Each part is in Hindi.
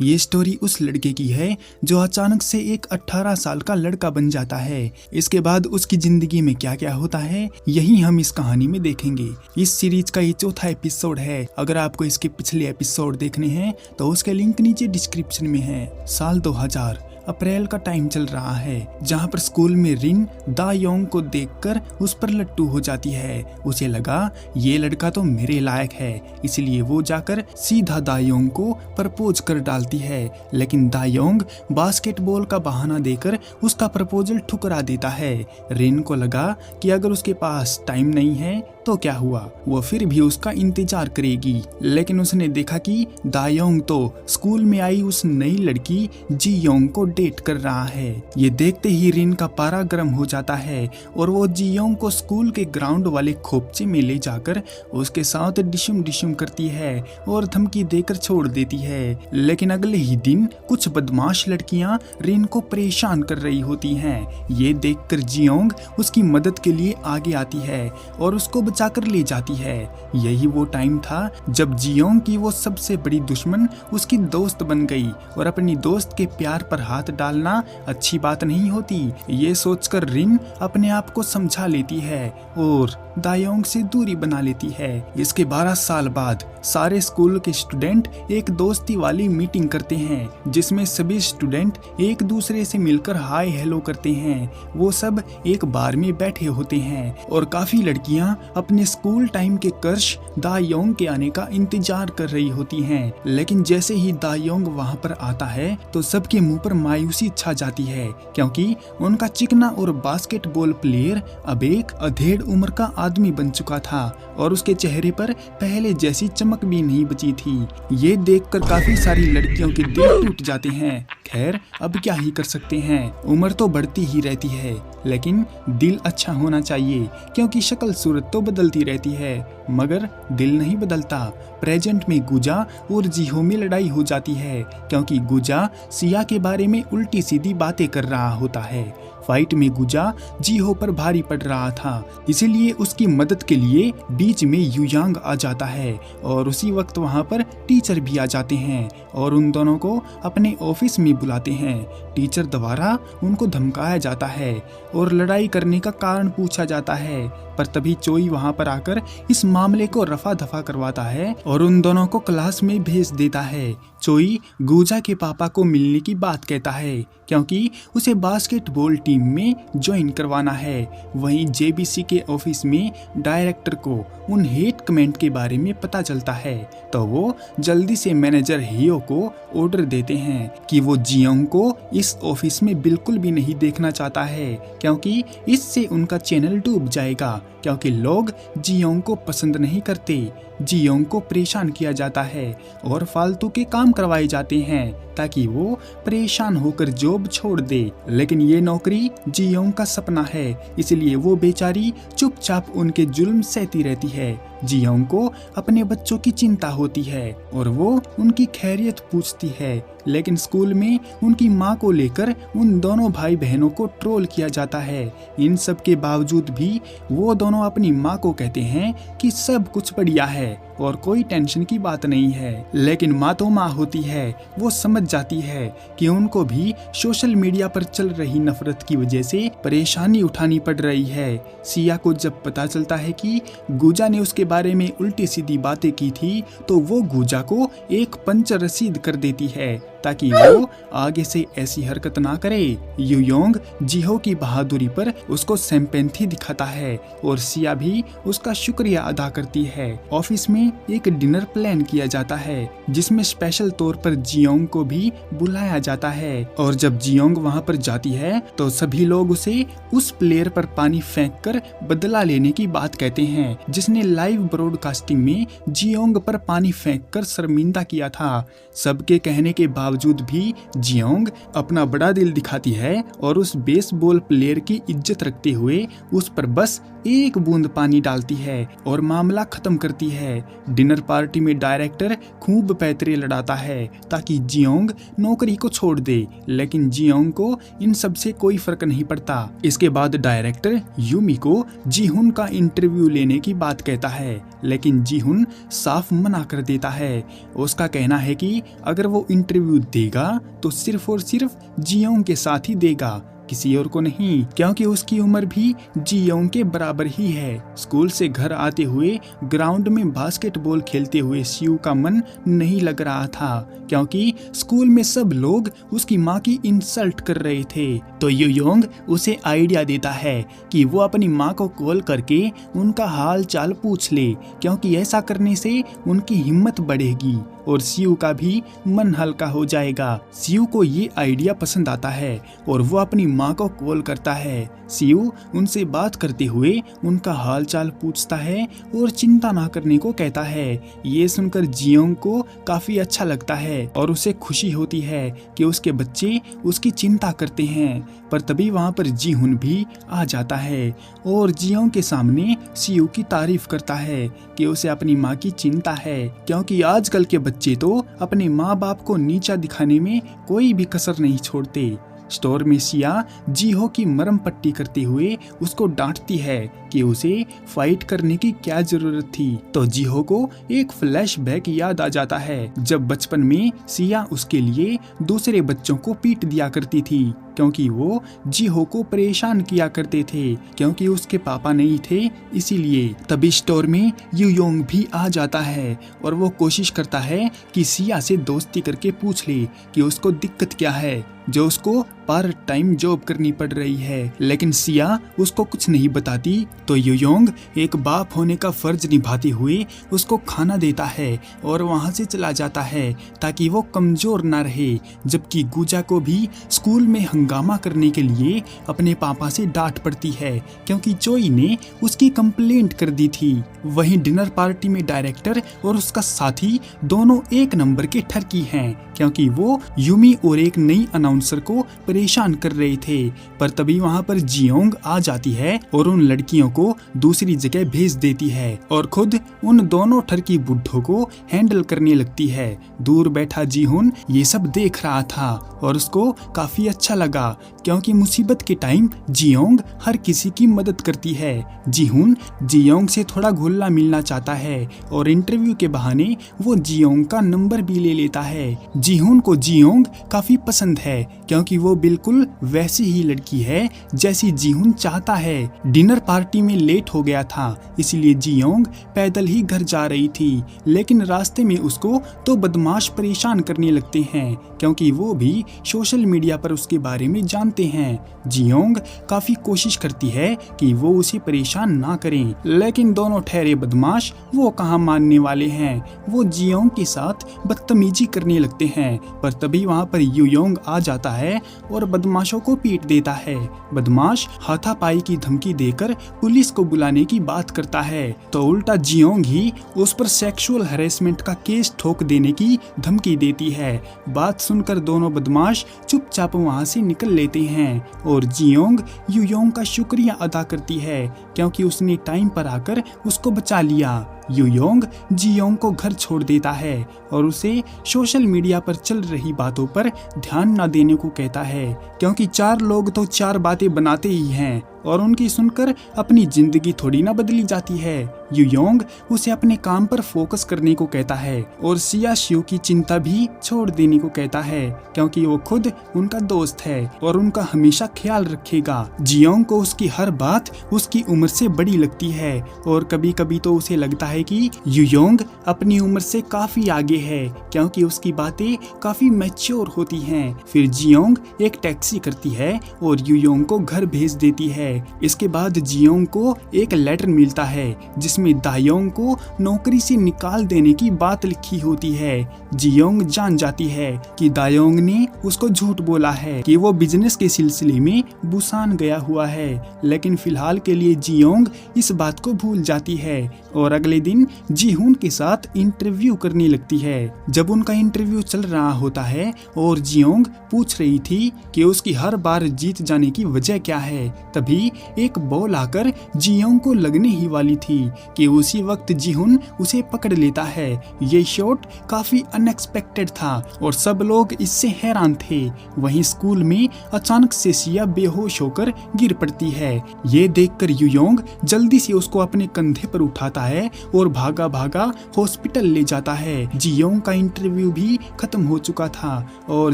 ये स्टोरी उस लड़के की है जो अचानक से एक 18 साल का लड़का बन जाता है। इसके बाद उसकी जिंदगी में क्या क्या होता है यही हम इस कहानी में देखेंगे। इस सीरीज का ये चौथा एपिसोड है। अगर आपको इसके पिछले एपिसोड देखने हैं तो उसके लिंक नीचे डिस्क्रिप्शन में है। साल 2000 अप्रैल का टाइम चल रहा है जहाँ पर स्कूल में रिन दा योंग को देखकर उस पर लट्टू हो जाती है। उसे लगा ये लड़का तो मेरे लायक है, इसलिए वो जाकर सीधा दा योंग को प्रपोज कर डालती है। लेकिन दा योंग बास्केटबॉल का बहाना देकर उसका प्रपोजल ठुकरा देता है। रिन को लगा कि अगर उसके पास टाइम नहीं है तो क्या हुआ, वो फिर भी उसका इंतजार करेगी। लेकिन उसने देखा कि दा योंग तो स्कूल में आई उस नई लड़की जी योंग को डेट कर रहा है। ये देखते ही रिन का पारा गर्म हो जाता है और वो जी योंग को स्कूल के ग्राउंड वाले खोपचे में ले जाकर उसके साथ डिशुम डिशुम करती है और धमकी देकर छोड़ देती है। लेकिन अगले ही दिन कुछ बदमाश लड़कियां रिन को परेशान कर रही होती हैं। ये देखकर जी योंग उसकी मदद के लिए आगे आती है और उसको बचाकर ले जाती है। यही वो टाइम था जब जी योंग की वो सबसे बड़ी दुश्मन उसकी दोस्त बन गई और अपनी दोस्त के प्यार पर हाथ डालना अच्छी बात नहीं होती। ये सोचकर रिन अपने आप को समझा लेती है और दा योंग से दूरी बना लेती है। इसके 12 साल बाद सारे स्कूल के स्टूडेंट एक दोस्ती वाली मीटिंग करते हैं जिसमें सभी स्टूडेंट एक दूसरे से मिलकर हाय हेलो करते हैं। वो सब एक बार में बैठे होते हैं और काफी लड़कियां अपने स्कूल टाइम के क्रश दा योंग के आने का इंतजार कर रही होती हैं। लेकिन जैसे ही दा योंग वहां पर आता है तो सबके मुंह पर मायूसी छा जाती है क्योंकि उनका चिकना और बास्केटबॉल प्लेयर अब एक अधेड़ उम्र का आदमी बन चुका था और उसके चेहरे पर पहले जैसी चमक भी नहीं बची थी। ये देखकर काफी सारी लड़कियों के दिल टूट जाते हैं। खैर अब क्या ही कर सकते हैं, उम्र तो बढ़ती ही रहती है लेकिन दिल अच्छा होना चाहिए क्योंकि शक्ल सूरत तो बदलती रहती है मगर दिल नहीं बदलता। प्रेजेंट में गुजा और जीहो में लड़ाई हो जाती है क्योंकि गुजा सिया के बारे में उल्टी सीधी बातें कर रहा होता है। फाइट में गुजा जीहो पर भारी पड़ रहा था, इसीलिए उसकी मदद के लिए बीच में युयांग आ जाता है और उसी वक्त वहां पर टीचर भी आ जाते हैं और उन दोनों को अपने ऑफिस में बुलाते हैं। टीचर द्वारा उनको धमकाया जाता है और लड़ाई करने का कारण पूछा जाता है, पर तभी चोई वहां पर आकर इस मामले को रफा दफा करवाता है और उन दोनों को क्लास में भेज देता है। चोई गुजा के पापा को मिलने की बात कहता है क्योंकि उसे बास्केटबॉल टीम में ज्वाइन करवाना है। वहीं जेबीसी के ऑफिस में डायरेक्टर को उन हेट कमेंट के बारे में पता चलता है तो वो जल्दी से मैनेजर हियो को ऑर्डर देते हैं कि वो जियोंग को इस ऑफिस में बिल्कुल भी नहीं देखना चाहता है क्योंकि इससे उनका चैनल डूब जाएगा क्योंकि लोग जियोंग को पसंद नहीं करते। जियोंग को परेशान किया जाता है और फालतू के काम करवाए जाते हैं ताकि वो परेशान होकर जॉब छोड़ दे। लेकिन ये नौकरी जियोंग का सपना है, इसलिए वो बेचारी चुपचाप उनके जुल्म सहती रहती है। जियोंग को अपने बच्चों की चिंता होती है और वो उनकी खैरियत पूछती है। लेकिन स्कूल में उनकी माँ को लेकर उन दोनों भाई बहनों को ट्रोल किया जाता है। इन सब के बावजूद भी वो दोनों अपनी माँ को कहते हैं कि सब कुछ बढ़िया है और कोई टेंशन की बात नहीं है। लेकिन माँ तो माँ होती है, वो समझ जाती है कि उनको भी सोशल मीडिया पर चल रही नफरत की वजह से परेशानी उठानी पड़ रही है। सिया को जब पता चलता है कि गुजा ने उसके बारे में उल्टी सीधी बातें की थी तो वो गुजा को एक पंच रसीद कर देती है ताकि वो आगे से ऐसी हरकत ना करे। युयोंग जिहो की बहादुरी पर उसको सिंपैथी दिखाता है और सिया भी उसका शुक्रिया अदा करती है। ऑफिस में एक डिनर प्लान किया जाता है जिसमें स्पेशल तौर पर जियोंग को भी बुलाया जाता है और जब जियोंग वहां पर जाती है तो सभी लोग उसे उस प्लेयर पर पानी फेंककर बदला लेने की बात कहते हैं जिसने लाइव ब्रॉडकास्टिंग में जियोंग पर पानी फेंककर शर्मिंदा किया था। सबके कहने के बावजूद भी जियोंग अपना बड़ा दिल दिखाती है और उस बेसबॉल प्लेयर की इज्जत रखते हुए उस पर बस एक बूंद पानी डालती है और मामला खत्म करती है। डिनर पार्टी में डायरेक्टर खूब पैतरे लड़ाता है ताकि जियोंग नौकरी को छोड़ दे, लेकिन जियोंग को इन सब से कोई फर्क नहीं पड़ता। इसके बाद डायरेक्टर यूमी को जीहुन का इंटरव्यू लेने की बात कहता है है, लेकिन जीहुन साफ मना कर देता है। उसका कहना है कि अगर वो इंटरव्यू देगा तो सिर्फ और सिर्फ जियोंग के साथ ही देगा, किसी और को नहीं, क्योंकि उसकी उम्र भी जियोंग के बराबर ही है। स्कूल से घर आते हुए ग्राउंड में बास्केटबॉल खेलते हुए सियू का मन नहीं लग रहा था, क्योंकि स्कूल में सब लोग उसकी माँ की इंसल्ट कर रहे थे। तो युयोंग उसे आइडिया देता है कि वो अपनी माँ को कॉल करके उनका हाल चाल पूछ ले, क्योंकि ऐसा करने से उनकी हिम्मत बढ़ेगी और सियू का भी मन हल्का हो जाएगा। सियू को ये आइडिया पसंद आता है और वो अपनी माँ को कॉल करता है। सियू उनसे बात करते हुए उनका हाल चाल पूछता है और चिंता ना करने को कहता है। ये सुनकर जियोंग को काफी अच्छा लगता है और उसे खुशी होती है कि उसके बच्चे उसकी चिंता करते हैं। पर तभी वहाँ पर जीहुन भी आ जाता है और जियोंग के सामने सियू की तारीफ करता है कि उसे अपनी माँ की चिंता है, क्योंकि आजकल के बच्चे तो अपने माँ बाप को नीचा दिखाने में कोई भी कसर नहीं छोड़ते। स्टोर में सिया जीहो की मरम पट्टी करते हुए उसको डांटती है कि उसे फाइट करने की क्या जरूरत थी। तो जीहो को एक फ्लैशबैक याद आ जाता है, जब बचपन में सिया उसके लिए दूसरे बच्चों को पीट दिया करती थी, क्योंकि वो जीहो को परेशान किया करते थे, क्योंकि उसके पापा नहीं थे इसीलिए। तभी स्टोर में युयोंग भी आ जाता है और वो कोशिश करता है कि सिया से दोस्ती करके पूछ ले कि उसको दिक्कत क्या है जो उसको पार्ट टाइम जॉब करनी पड़ रही है, लेकिन सिया उसको कुछ नहीं बताती। तो युयोंग एक बाप होने का फर्ज निभाते हुए उसको खाना देता है और वहाँ से चला जाता है ताकि वो कमजोर ना रहे। जबकि गुजा को भी स्कूल में हंगामा करने के लिए अपने पापा से डांट पड़ती है, क्योंकि चोई ने उसकी कंप्लेंट कर दी थी। वहीं डिनर पार्टी में डायरेक्टर और उसका साथी दोनों एक नंबर के ठरकी हैं, क्योंकि वो यूमी और एक नई अनाउंसर को परेशान कर रहे थे। पर तभी वहाँ पर जियोंग आ जाती है और उन लड़कियों को दूसरी जगह भेज देती है और खुद उन दोनों ठरकी बुड्ढों को हैंडल करने लगती है। दूर बैठा जीहुन ये सब देख रहा था और उसको काफी अच्छा लगा, क्योंकि मुसीबत के टाइम जियोंग हर किसी की मदद करती है। जीहुन जियोंग से थोड़ा घुलना मिलना चाहता है और इंटरव्यू के बहाने वो जियोंग का नंबर भी ले लेता है। जीहुन को जियोंग काफी पसंद है, क्योंकि वो बिल्कुल वैसी ही लड़की है जैसी जीहुन चाहता है। डिनर पार्टी में लेट हो गया था, इसलिए जियोंग पैदल ही घर जा रही थी, लेकिन रास्ते में उसको तो बदमाश परेशान करने लगते हैं, क्योंकि वो भी सोशल मीडिया पर उसके बारे में जानते हैं। जियोंग काफी कोशिश करती है कि वो उसे परेशान ना करें, लेकिन दोनों ठहरे बदमाश वो कहाँ मानने वाले हैं। वो जियोंग के साथ बदतमीजी करने लगते हैं। पर तभी वहाँ पर युयोंग आ जाता है और बदमाशों को पीट देता है। बदमाश हाथापाई की धमकी देकर पुलिस को बुलाने की बात करता है, तो उल्टा जियोंग ही उस पर सेक्सुअल हैरेसमेंट का केस ठोक देने की धमकी देती है। बात सुनकर दोनों बदमाश चुपचाप वहाँ से निकल लेते हैं और जियोंग युयोंग का शुक्रिया अदा करती है, क्योंकि उसने टाइम पर आकर उसको बचा लिया। युयोंग जियोंग को घर छोड़ देता है और उसे सोशल मीडिया पर चल रही बातों पर ध्यान न देने को कहता है, क्योंकि चार लोग तो चार बातें बनाते ही हैं और उनकी सुनकर अपनी जिंदगी थोड़ी ना बदली जाती है। युयोंग उसे अपने काम पर फोकस करने को कहता है और सिया शियो की चिंता भी छोड़ देने को कहता है, क्योंकि वो खुद उनका दोस्त है और उनका हमेशा ख्याल रखेगा। जियोंग को उसकी हर बात उसकी उम्र से बड़ी लगती है और कभी कभी तो उसे लगता है कि युयोंग अपनी उम्र से काफी आगे है, क्योंकि उसकी बातें काफी मैच्योर होती हैं। फिर जियोंग एक टैक्सी करती है और युयोंग को घर भेज देती है। इसके बाद जियोंग को एक लेटर मिलता है जिसमें दायोंग को नौकरी से निकाल देने की बात लिखी होती है। जियोंग जान जाती है कि दायोंग ने उसको झूठ बोला है कि वो बिजनेस के सिलसिले में बुसान गया हुआ है, लेकिन फिलहाल के लिए जियोंग इस बात को भूल जाती है और अगले दिन जीहुन के साथ इंटरव्यू करने लगती है। जब उनका इंटरव्यू चल रहा होता है और जियोंग पूछ रही थी कि उसकी हर बार जीत जाने की वजह क्या है, तभी एक बॉल आकर जियोंग को लगने ही वाली थी कि उसी वक्त जिहुन उसे पकड़ लेता है। ये शॉट काफी अनएक्सपेक्टेड था और सब लोग इससे हैरान थे। वहीं स्कूल में अचानक से सिया बेहोश होकर गिर पड़ती है। ये देखकर युयोंग जल्दी से उसको अपने कंधे पर उठाता है और भागा भागा हॉस्पिटल ले जाता है। जियोंग का इंटरव्यू भी खत्म हो चुका था और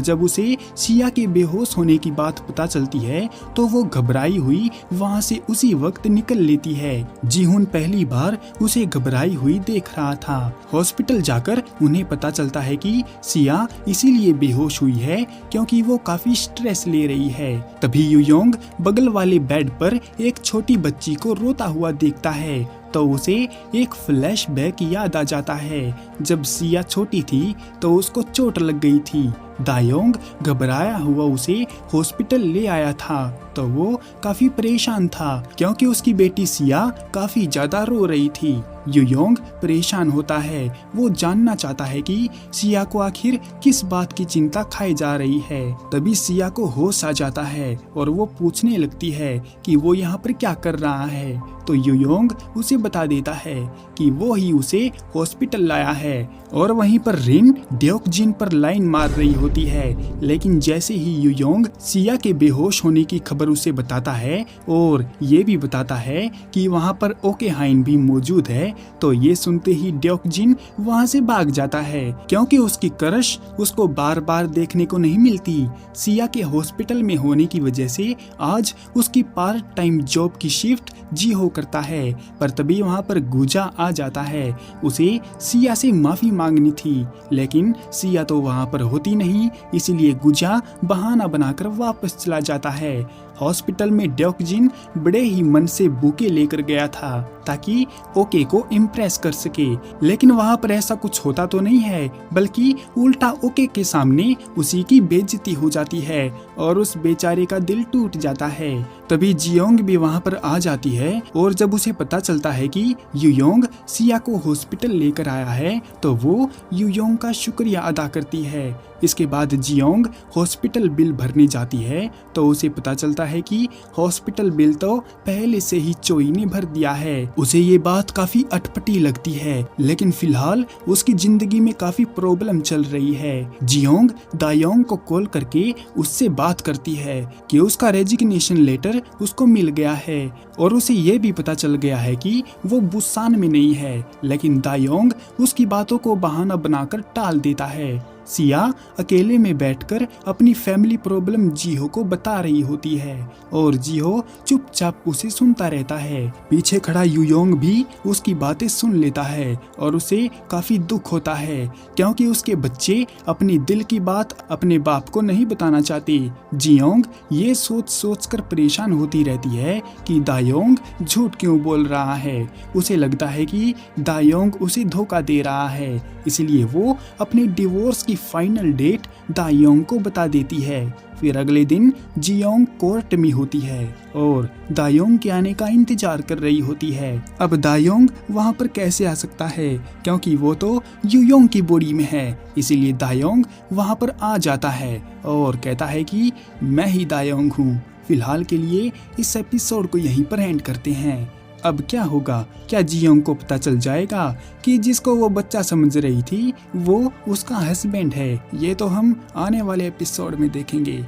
जब उसे सिया के बेहोश होने की बात पता चलती है तो वो घबराई हुई वहाँ से उसी वक्त निकल लेती है। जीहुन पहली बार उसे घबराई हुई देख रहा था। हॉस्पिटल जाकर उन्हें पता चलता है कि सिया इसीलिए बेहोश हुई है क्योंकि वो काफी स्ट्रेस ले रही है। तभी युयोंग बगल वाले बेड पर एक छोटी बच्ची को रोता हुआ देखता है तो उसे एक फ्लैशबैक याद आ जाता है। जब सिया छोटी थी तो उसको चोट लग गई थी। दायोंग घबराया हुआ उसे हॉस्पिटल ले आया था तो वो काफी परेशान था क्योंकि उसकी बेटी सिया काफी ज्यादा रो रही थी। युयोंग परेशान होता है, वो जानना चाहता है कि सिया को आखिर किस बात की चिंता खाई जा रही है। तभी सिया को होश आ जाता है और वो पूछने लगती है कि वो यहाँ पर क्या कर रहा है। तो युयोंग उसे बता देता है कि वो ही उसे हॉस्पिटल लाया है और वहीं पर रिन ड्योकजिन पर लाइन मार रही होती है। लेकिन जैसे ही युयोंग सिया के बेहोश होने की खबर उसे बताता है और ये भी बताता है कि वहाँ पर ओके हाइन भी मौजूद है तो ये सुनते ही ड्योकजिन वहाँ से भाग जाता है क्योंकि उसकी क्रश उसको बार बार देखने को नहीं मिलती। सिया के हॉस्पिटल में होने की वजह से आज उसकी पार्ट टाइम जॉब की शिफ्ट जीहो करता है पर तभी वहाँ पर गुजा आ जाता है। उसे सिया से माफी मांगनी थी लेकिन सिया तो वहाँ पर होती नहीं, इसलिए गुजा बहाना बनाकर वापस चला जाता है। हॉस्पिटल में ड्योकजिन बड़े ही मन से बुके लेकर गया था ताकि ओके को इम्प्रेस कर सके, लेकिन वहाँ पर ऐसा कुछ होता तो नहीं है बल्कि उल्टा ओके के सामने उसी की बेइज्जती हो जाती है और उस बेचारे का दिल टूट जाता है। तभी जियोंग भी वहाँ पर आ जाती है और जब उसे पता चलता है कि युयोंग सिया को हॉस्पिटल लेकर आया है तो वो युयोंग का शुक्रिया अदा करती है। इसके बाद जियोंग हॉस्पिटल बिल भरने जाती है तो उसे पता चलता है कि हॉस्पिटल बिल तो पहले से ही चोई ने भर दिया है। उसे ये बात काफी अटपटी लगती है लेकिन फिलहाल उसकी जिंदगी में काफी प्रॉब्लम चल रही है। जियोंग दायोंग को कॉल करके उससे बात करती है कि उसका रेजिग्नेशन लेटर उसको मिल गया है और उसे ये भी पता चल गया है कि वो बुसान में नहीं है, लेकिन दायोंग उसकी बातों को बहाना बनाकर टाल देता है। सिया अकेले में बैठकर अपनी फैमिली प्रॉब्लम जीहो को बता रही होती है और जीहो चुपचाप उसे सुनता रहता है। पीछे खड़ा युयोंग भी उसकी बातें सुन लेता है और उसे काफी दुख होता है क्योंकि उसके बच्चे अपनी दिल की बात अपने बाप को नहीं बताना चाहते। जियोंग ये सोच सोच कर परेशान होती रहती है कि दायोंग झूठ क्यों बोल रहा है। उसे लगता है कि दायोंग उसे धोखा दे रहा है, इसलिए वो अपने डिवोर्स की फाइनल डेट दायोंग को बता देती है। फिर अगले दिन जियोंग कोर्ट में होती है और दायोंग के आने का इंतजार कर रही होती है। अब दायोंग वहां पर कैसे आ सकता है क्योंकि वो तो युयोंग की बॉडी में है, इसीलिए दायोंग वहां पर आ जाता है और कहता है कि मैं ही दायोंग हूँ। फिलहाल के लिए इस एपिसोड को यहीं पर एंड करते हैं। अब क्या होगा, क्या जियोंग को पता चल जाएगा कि जिसको वो बच्चा समझ रही थी वो उसका हस्बैंड है? ये तो हम आने वाले एपिसोड में देखेंगे।